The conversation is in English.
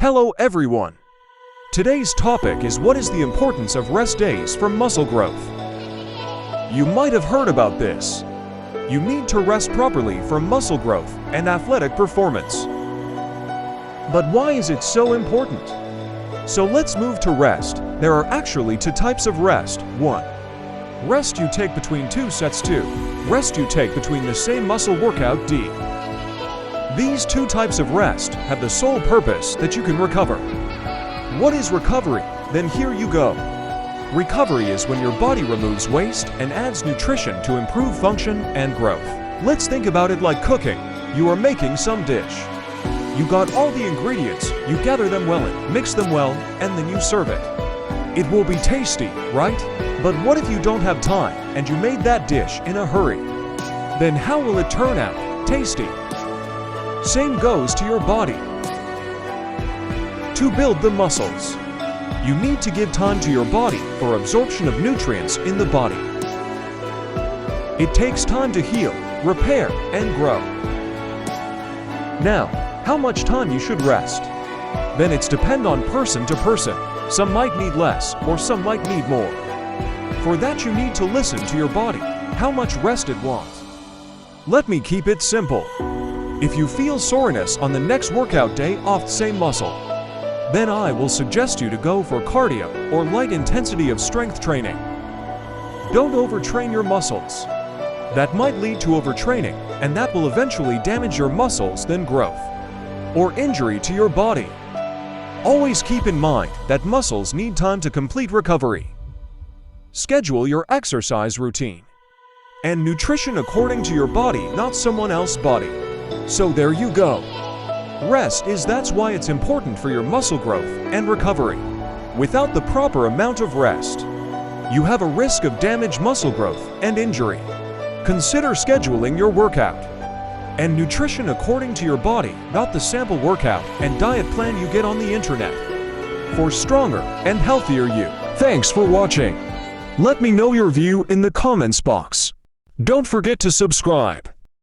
Hello everyone! Today's topic is what is the importance of rest days for muscle growth. You might have heard about this. You need to rest properly for muscle growth and athletic performance. But why is it so important? So let's move to rest. There are actually two types of rest. 1. Rest you take between 2 sets. 2. Rest you take between the same muscle workout. D. These two types of rest have the sole purpose that you can recover. What is recovery? Then here you go. Recovery is when your body removes waste and adds nutrition to improve function and growth. Let's think about it like cooking. You are making some dish. You got all the ingredients, you gather them well in, mix them well, and then you serve it. It will be tasty, right? But what if you don't have time and you made that dish in a hurry? Then how will it turn out? Tasty. Same goes to your body. To build the muscles, you need to give time to your body for absorption of nutrients in the body. It takes time to heal, repair, and grow. Now, how much time you should rest? Then it's depend on person to person. Some might need less, or some might need more. For that you need to listen to your body, how much rest it wants. Let me keep it simple. If you feel soreness on the next workout day off the same muscle, then I will suggest you to go for cardio or light intensity of strength training. Don't overtrain your muscles. That might lead to overtraining, and that will eventually damage your muscles, then growth, or injury to your body. Always keep in mind that muscles need time to complete recovery. Schedule your exercise routine and nutrition according to your body, not someone else's body. So there you go. That's why it's important for your muscle growth and recovery. Without the proper amount of rest, you have a risk of damaged muscle growth and injury. Consider scheduling your workout and nutrition according to your body, not the sample workout and diet plan you get on the internet. For stronger and healthier you. Thanks for watching. Let me know your view in the comments box. Don't forget to subscribe.